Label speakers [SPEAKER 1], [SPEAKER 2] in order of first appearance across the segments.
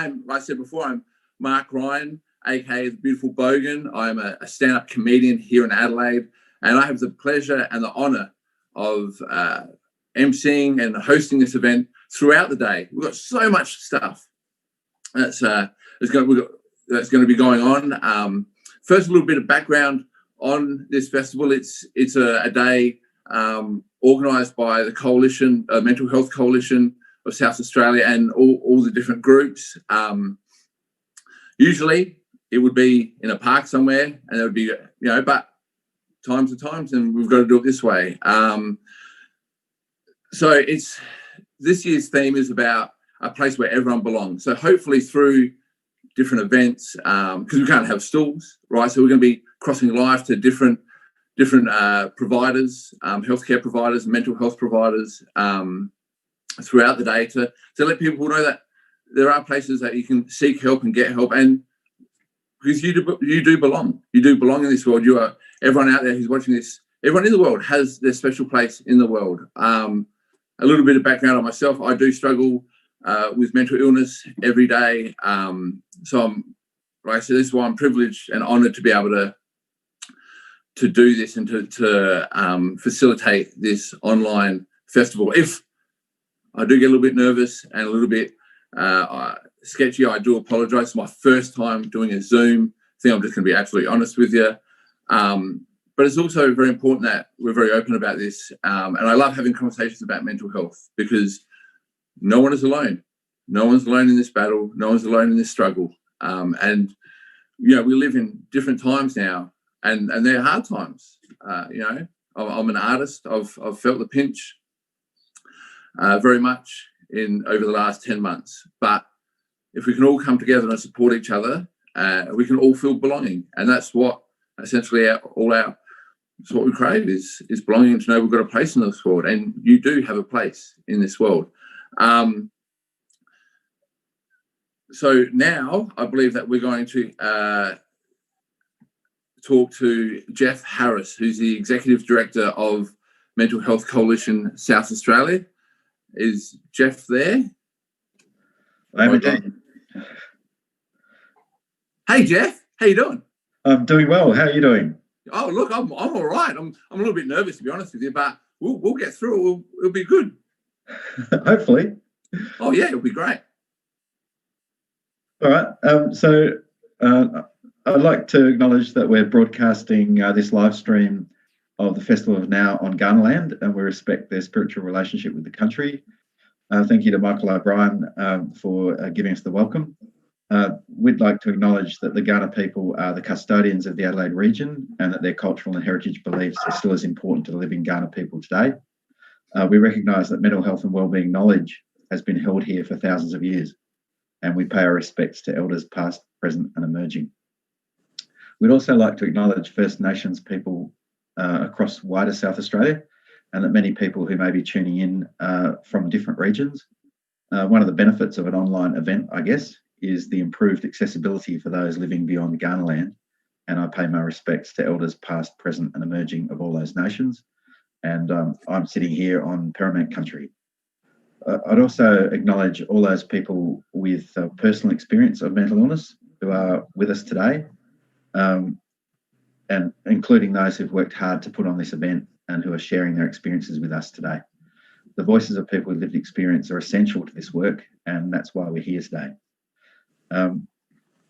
[SPEAKER 1] like I said before, I'm Mark Ryan, aka the Beautiful Bogan. I'm a stand-up comedian here in Adelaide, and I have the pleasure and the honour of emceeing and hosting this event throughout the day. We've got so much stuff that's going to be going on. First, a little bit of background on this festival. It's a day organised by the Coalition, Mental Health Coalition of South Australia, and all the different groups. Usually, it would be in a park somewhere, and there would be, but times are times, and we've got to do it this way. So this year's theme is about a place where everyone belongs. So hopefully through different events, because we can't have stalls, right? So we're going to be crossing live to different providers, healthcare providers, mental health providers throughout the day to let people know that there are places that you can seek help and get help, and because you do belong. You do belong in this world. You are, everyone out there who's watching this, everyone in the world has their special place in the world. A little bit of background on myself. I do struggle with mental illness every day. So like I said, this is why I'm privileged and honoured to be able to do this and to facilitate this online festival. If I do get a little bit nervous and a little bit sketchy, I do apologise. It's my first time doing a Zoom thing. I'm just going to be absolutely honest with you. But it's also very important that we're very open about this. And I love having conversations about mental health because no one is alone. No one's alone in this battle. No one's alone in this struggle. And, we live in different times now, and they're hard times. I'm an artist. I've felt the pinch very much over the last 10 months. But if we can all come together and support each other, we can all feel belonging. And that's what essentially it's what we crave is belonging, to know we've got a place in this world, and you do have a place in this world. So now I believe that we're going to talk to Jeff Harris, who's the Executive Director of Mental Health Coalition South Australia. Is Jeff there?
[SPEAKER 2] I'm indeed.
[SPEAKER 1] Hey, Jeff, how you doing?
[SPEAKER 2] I'm doing well. How are you doing?
[SPEAKER 1] Oh, look, I'm all right. I'm a little bit nervous, to be honest with you, but we'll get through it. It'll be good.
[SPEAKER 2] Hopefully.
[SPEAKER 1] Oh yeah, it'll be great.
[SPEAKER 2] All right. So I'd like to acknowledge that we're broadcasting this live stream of the Festival of Now on Kaurna land, and we respect their spiritual relationship with the country. Thank you to Michael O'Brien for giving us the welcome. We'd like to acknowledge that the Kaurna people are the custodians of the Adelaide region, and that their cultural and heritage beliefs are still as important to the living Kaurna people today. We recognise that mental health and wellbeing knowledge has been held here for thousands of years, and we pay our respects to elders past, present and emerging. We'd also like to acknowledge First Nations people across wider South Australia, and that many people who may be tuning in from different regions. One of the benefits of an online event, I guess, is the improved accessibility for those living beyond Kaurna land, and I pay my respects to elders past, present and emerging of all those nations. And I'm sitting here on Paramount country. I'd also acknowledge all those people with personal experience of mental illness who are with us today, and including those who've worked hard to put on this event and who are sharing their experiences with us today. The voices of people with lived experience are essential to this work, and that's why we're here today.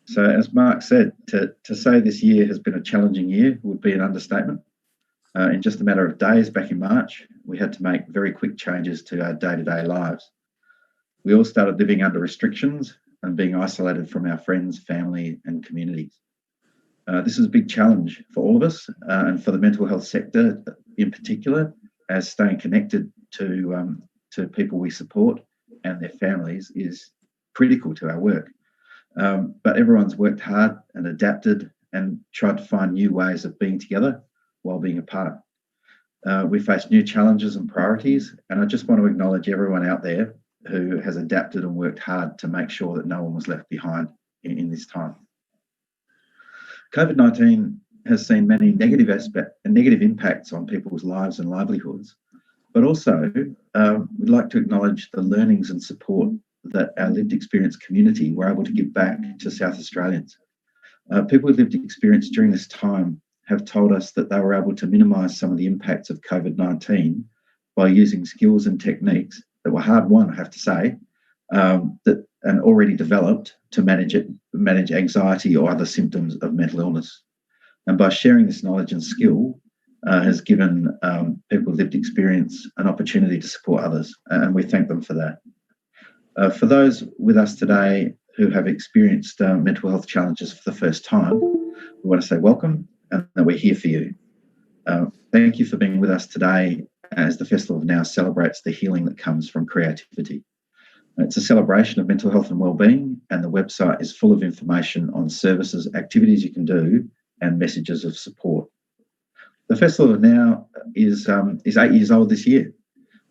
[SPEAKER 2] So as Mark said, to say this year has been a challenging year would be an understatement. In just a matter of days back in March, we had to make very quick changes to our day-to-day lives. We all started living under restrictions and being isolated from our friends, family and communities. This is a big challenge for all of us, and for the mental health sector in particular, as staying connected to people we support and their families is critical to our work. But everyone's worked hard and adapted and tried to find new ways of being together while being apart. We face new challenges and priorities, and I just want to acknowledge everyone out there who has adapted and worked hard to make sure that no one was left behind in this time. COVID-19 has seen many negative impacts on people's lives and livelihoods, but also we'd like to acknowledge the learnings and support that our lived experience community were able to give back to South Australians. People with lived experience during this time have told us that they were able to minimise some of the impacts of COVID-19 by using skills and techniques that were hard won, I have to say, and already developed to manage anxiety or other symptoms of mental illness. And by sharing this knowledge and skill, has given people with lived experience an opportunity to support others, and we thank them for that. For those with us today who have experienced mental health challenges for the first time, we want to say welcome and that we're here for you. Thank you for being with us today as the Festival of Now celebrates the healing that comes from creativity. It's a celebration of mental health and wellbeing, and the website is full of information on services, activities you can do, and messages of support. The Festival of Now is 8 years old this year.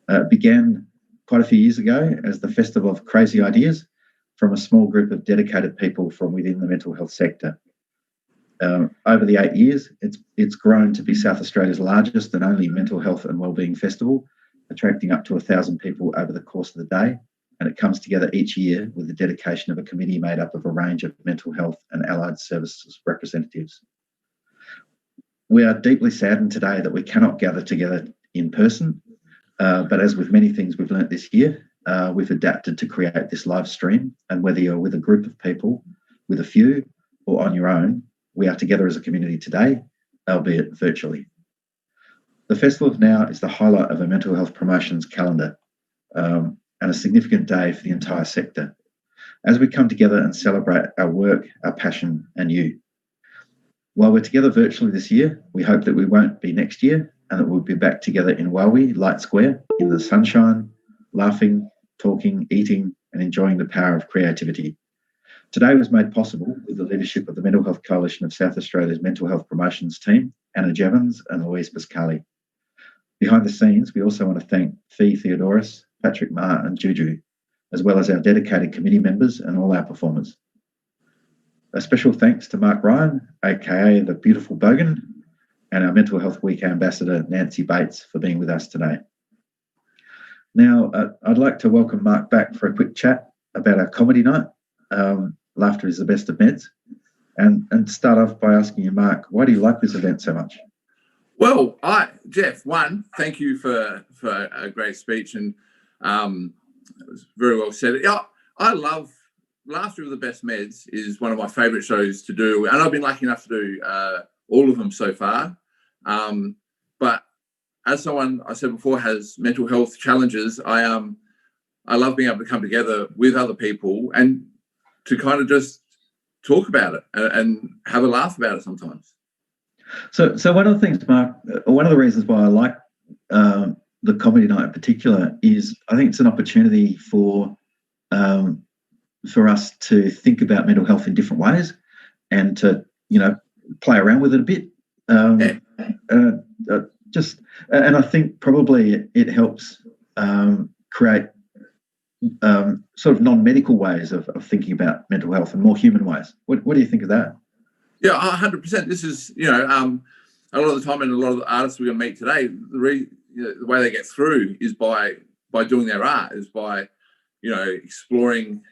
[SPEAKER 2] It began quite a few years ago as the Festival of Crazy Ideas from a small group of dedicated people from within the mental health sector. Over the 8 years, it's grown to be South Australia's largest and only mental health and wellbeing festival, attracting up to 1,000 people over the course of the day. And it comes together each year with the dedication of a committee made up of a range of mental health and allied services representatives. We are deeply saddened today that we cannot gather together in person, but as with many things we've learnt this year, we've adapted to create this live stream. And whether you're with a group of people, with a few, or on your own, we are together as a community today, albeit virtually. The Festival of Now is the highlight of a mental health promotions calendar, and a significant day for the entire sector, as we come together and celebrate our work, our passion, and you. While we're together virtually this year, we hope that we won't be next year and that we'll be back together in Wawi, Light Square, in the sunshine, laughing, talking, eating, and enjoying the power of creativity. Today was made possible with the leadership of the Mental Health Coalition of South Australia's Mental Health Promotions team, Anna Jevons and Louise Pascali. Behind the scenes, we also want to thank Fee Theodoris, Patrick Ma and Juju, as well as our dedicated committee members and all our performers. A special thanks to Mark Ryan, aka the Beautiful Bogan, and our Mental Health Week Ambassador, Nancy Bates, for being with us today. Now, I'd like to welcome Mark back for a quick chat about our comedy night, Laughter is the Best of Meds, and start off by asking you, Mark, why do you like this event so much?
[SPEAKER 1] Well, Jeff, thank you for a great speech, and it was very well said. Yeah, I love Laughter of the Best Meds is one of my favourite shows to do, and I've been lucky enough to do all of them so far. But as someone, I said before, has mental health challenges, I love being able to come together with other people and to kind of just talk about it and have a laugh about it sometimes.
[SPEAKER 2] So one of the things, Mark, one of the reasons why I like the comedy night in particular is I think it's an opportunity for us to think about mental health in different ways and to, play around with it a bit. And I think probably it helps create sort of non-medical ways of thinking about mental health and more human ways. What do you think of that?
[SPEAKER 1] Yeah, 100%. This is, a lot of the time, and a lot of the artists we're going to meet today, the way they get through is by doing their art, is by, exploring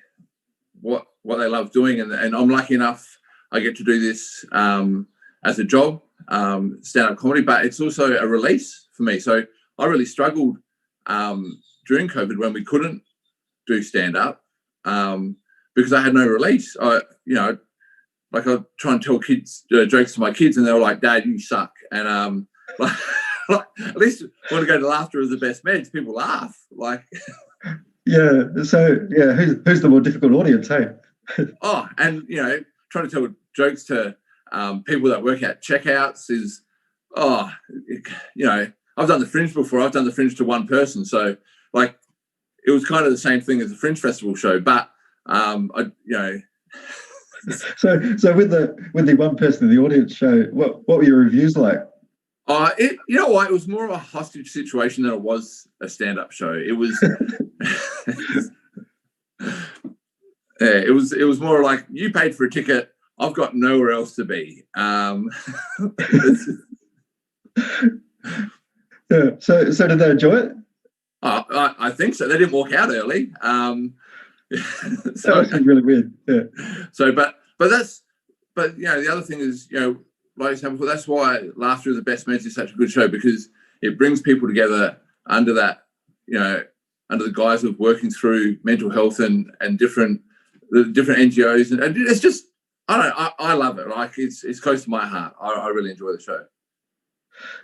[SPEAKER 1] what they love doing. And I'm lucky enough, I get to do this as a job, stand-up comedy, but it's also a release for me. So I really struggled during COVID when we couldn't do stand-up because I had no release. I try and tell kids jokes to my kids, and they were like, "Dad, you suck." And at least when I go to Laughter is the Best Meds, people laugh.
[SPEAKER 2] Yeah. So yeah, who's the more difficult audience, hey?
[SPEAKER 1] Trying to tell jokes to people that work at checkouts is, I've done the Fringe before. I've done the Fringe to one person, so it was kind of the same thing as the Fringe Festival show, but
[SPEAKER 2] So with the one person in the audience show, what were your reviews like?
[SPEAKER 1] It was more of a hostage situation than it was a stand-up show. It was, it was more like, you paid for a ticket, I've got nowhere else to be.
[SPEAKER 2] Yeah. So did they enjoy it?
[SPEAKER 1] I think so. They didn't walk out early. So,
[SPEAKER 2] That was really weird. Yeah.
[SPEAKER 1] so, but the other thing is, like I said before, that's why Laughter of the Best Meds is such a good show, because it brings people together under that, under the guise of working through mental health and different NGOs, and it's just, I don't know, I love it. Like it's close to my heart. I really enjoy the show.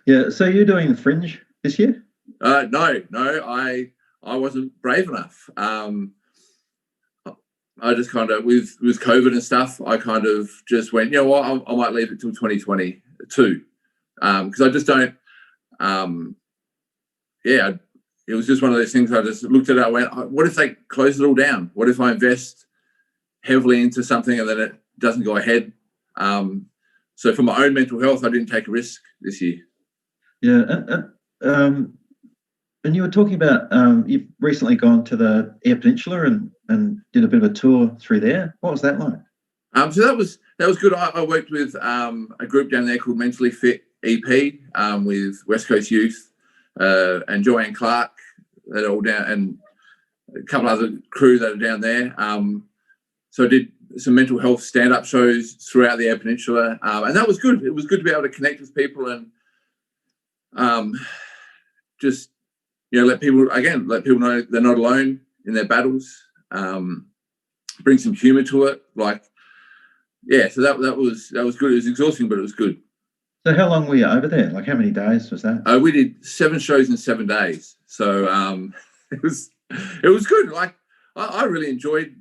[SPEAKER 2] Yeah. So you're doing the Fringe this year?
[SPEAKER 1] No, I wasn't brave enough. I just kind of, with COVID and stuff, I kind of just went, you know what, I might leave it till 2022, because I just don't. It was just one of those things. I just looked at it. I went, what if they close it all down? What if I invest heavily into something and then it doesn't go ahead? So for my own mental health, I didn't take a risk this year.
[SPEAKER 2] Yeah. And you were talking about you've recently gone to the Eyre Peninsula and did a bit of a tour through there. What was that like?
[SPEAKER 1] So that was good. I worked with a group down there called Mentally Fit EP, with West Coast Youth and Joanne Clark, that are all down, and a couple other crew that are down there. So I did some mental health stand-up shows throughout the Eyre Peninsula, and that was good. It was good to be able to connect with people and just let people know they're not alone in their battles. Bring some humour to it, so that was good. It was exhausting, but it was good.
[SPEAKER 2] So how long were you over there? Like how many days was that?
[SPEAKER 1] We did 7 shows in 7 days, so it was good. Like I really enjoyed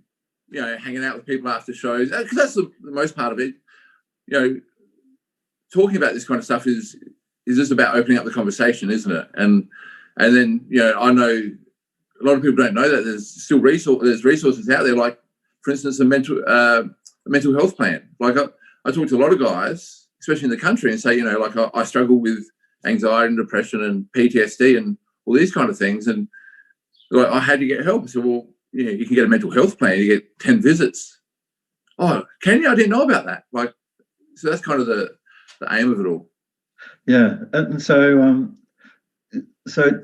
[SPEAKER 1] hanging out with people after shows, because that's the most part of it. Talking about this kind of stuff is just about opening up the conversation, isn't it? And then I know a lot of people don't know that there's still resources out there, like for instance a mental health plan. Like I talk to a lot of guys, especially in the country, and say, I struggle with anxiety and depression and PTSD and all these kind of things, and like, I had to get help. So, well, you can get a mental health plan. You get 10 visits. Oh, can you? I didn't know about that. So that's kind of the aim of it all.
[SPEAKER 2] Yeah, and so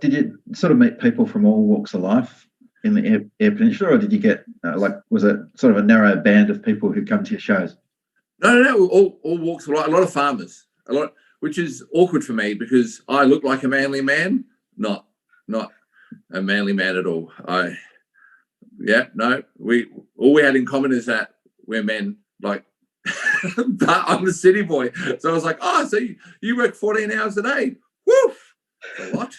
[SPEAKER 2] did you sort of meet people from all walks of life in the Eyre Peninsula, or did you get was it sort of a narrow band of people who come to your shows?
[SPEAKER 1] No, all walks of life. A lot of farmers, which is awkward for me because I look like a manly man, not a manly man at all. All we had in common is that we're men. But I'm a city boy, so I was like, so you work 14 hours a day? Woof, a lot.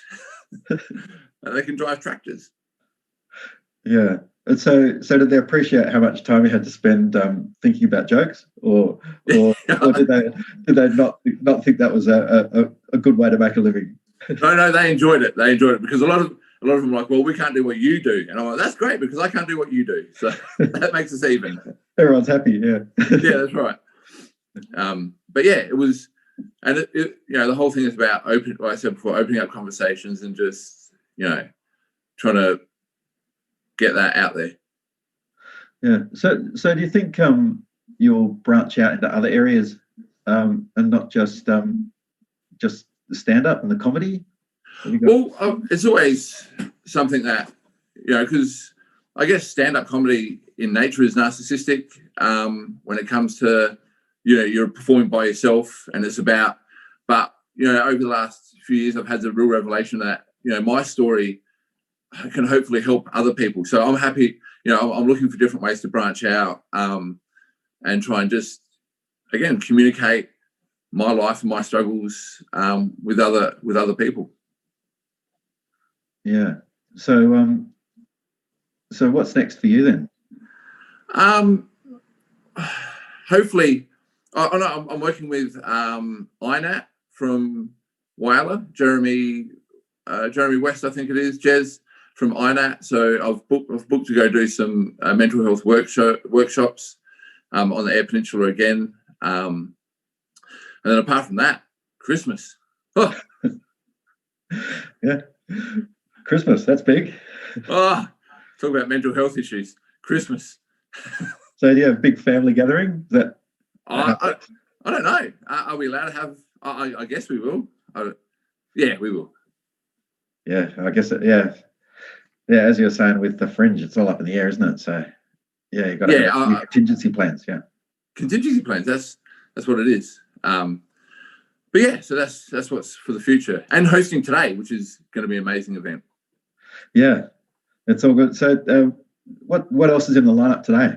[SPEAKER 1] And they can drive tractors.
[SPEAKER 2] Yeah. And so did they appreciate how much time you had to spend thinking about jokes, or did they not think that was a good way to make a living?
[SPEAKER 1] No, they enjoyed it. They enjoyed it because a lot of them are like, well, we can't do what you do, and I'm like, that's great because I can't do what you do, so that makes us even.
[SPEAKER 2] Everyone's happy, yeah.
[SPEAKER 1] Yeah, that's right. But yeah, it was, and it the whole thing is about like I said before, opening up conversations and just trying to get that out there.
[SPEAKER 2] Yeah. So do you think you'll branch out into other areas and not just the stand-up and the comedy?
[SPEAKER 1] Well, it's always something that because I guess stand-up comedy in nature is narcissistic. When it comes to you're performing by yourself, and it's about. But over the last few years, I've had the real revelation that my story can hopefully help other people. So I'm happy. I'm looking for different ways to branch out and try and just again communicate my life and my struggles with other people.
[SPEAKER 2] Yeah. So what's next for you then?
[SPEAKER 1] Hopefully, I'm working with INAT from Whyalla, Jeremy West, I think it is, Jez from INAT. So I've booked to go do some mental health workshops on the Eyre Peninsula again. And then apart from that, Christmas. Oh.
[SPEAKER 2] Yeah. Christmas, that's big.
[SPEAKER 1] Talk about mental health issues. Christmas.
[SPEAKER 2] So do you have a big family gathering?
[SPEAKER 1] I don't know. Are we allowed to have? I guess we will. Yeah, we will.
[SPEAKER 2] Yeah, I guess. Yeah. Yeah, as you were saying with the fringe, it's all up in the air, isn't it? So yeah, you've got to have contingency plans. Yeah,
[SPEAKER 1] contingency plans. That's what it is. But yeah, so that's what's for the future, and hosting today, which is going to be an amazing event.
[SPEAKER 2] Yeah, it's all good. So what else is in the lineup today?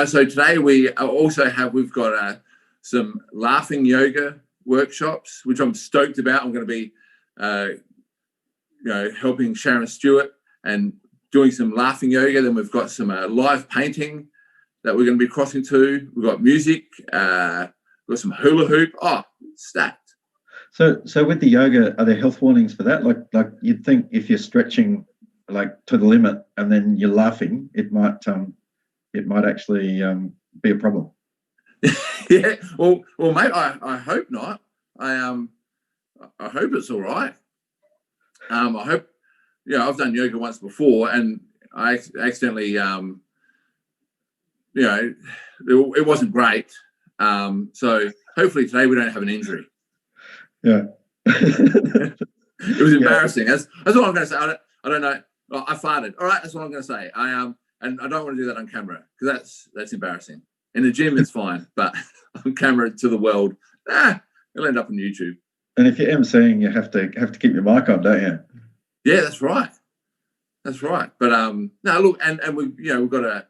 [SPEAKER 1] So today we've got some laughing yoga workshops, which I'm stoked about. I'm going to be helping Sharon Stewart and doing some laughing yoga. Then we've got some live painting that we're going to be crossing to. We've got music. We've got some hula hoop. Oh, stacked.
[SPEAKER 2] So with the yoga, are there health warnings for that? Like you'd think if you're stretching like to the limit and then you're laughing, it might actually be a problem.
[SPEAKER 1] Yeah. Well, mate. I hope not. I hope it's all right. I hope. I've done yoga once before, and I accidentally, it wasn't great. So hopefully today we don't have an injury.
[SPEAKER 2] Yeah.
[SPEAKER 1] It was embarrassing. Yeah. That's all I'm going to say. I don't know. Well, I farted. All right, that's what I'm going to say. And I don't want to do that on camera because that's embarrassing. In the gym, it's fine, but on camera to the world, it'll end up on YouTube.
[SPEAKER 2] And if you're emceeing, you have to keep your mic on, don't you?
[SPEAKER 1] Yeah, that's right. That's right. But no, look, and we've got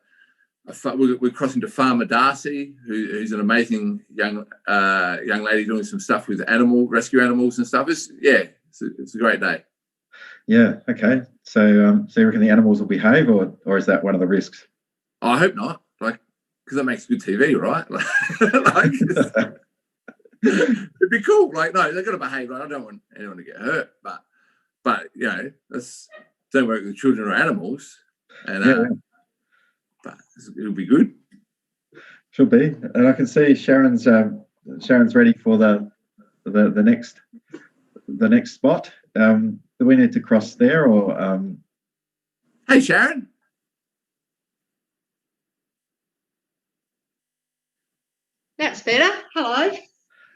[SPEAKER 1] we're crossing to Farmer Darcy, who's an amazing young lady doing some stuff with rescue animals and stuff. It's a great day.
[SPEAKER 2] Yeah. Okay. So you reckon the animals will behave, or is that one of the risks?
[SPEAKER 1] I hope not. Because that makes good TV, right? It'd be cool. No, they've got to behave. I don't want anyone to get hurt, but don't work with children or animals, and but it'll be good.
[SPEAKER 2] Should be. And I can see Sharon's ready for the next spot. Do we need to cross there or?
[SPEAKER 1] Hey, Sharon.
[SPEAKER 3] That's better. Hello.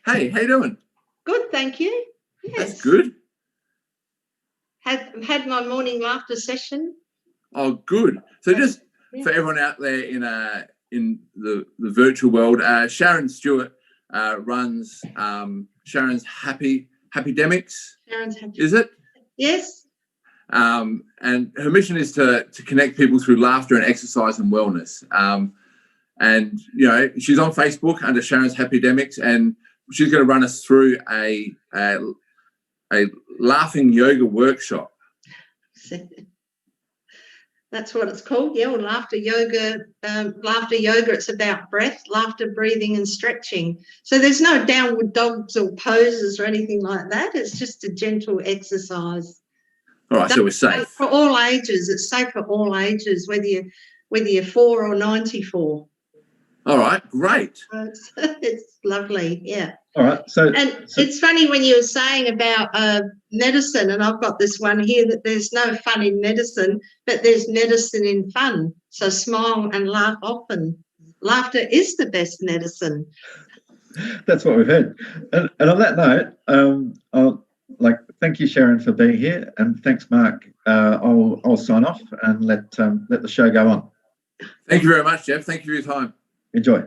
[SPEAKER 1] Hey, how you doing?
[SPEAKER 3] Good, thank you. Yes.
[SPEAKER 1] That's good.
[SPEAKER 3] Had my morning laughter session.
[SPEAKER 1] Oh, good. So just for everyone out there in the virtual world, Sharon Stewart runs Sharon's Happydemics.
[SPEAKER 3] Sharon's Happy.
[SPEAKER 1] Is it?
[SPEAKER 3] Yes.
[SPEAKER 1] And her mission is to connect people through laughter and exercise and wellness. And she's on Facebook under Sharon's Happydemics, and she's going to run us through a laughing yoga workshop.
[SPEAKER 3] That's what it's called. Yeah, laughter yoga. It's about breath, laughter, breathing, and stretching. So there's no downward dogs or poses or anything like that. It's just a gentle exercise.
[SPEAKER 1] All right, so we're safe
[SPEAKER 3] for all ages. It's safe for all ages, whether you're 4 or 94.
[SPEAKER 1] All right, great.
[SPEAKER 3] It's lovely, yeah.
[SPEAKER 2] All right,
[SPEAKER 3] it's funny when you were saying about medicine, and I've got this one here that there's no fun in medicine, but there's medicine in fun. So smile and laugh often. Laughter is the best medicine.
[SPEAKER 2] That's what we've heard. And on that note, thank you, Sharon, for being here, and thanks, Mark. I'll sign off and let the show go on.
[SPEAKER 1] Thank you very much, Jeff. Thank you for your time.
[SPEAKER 2] Enjoy.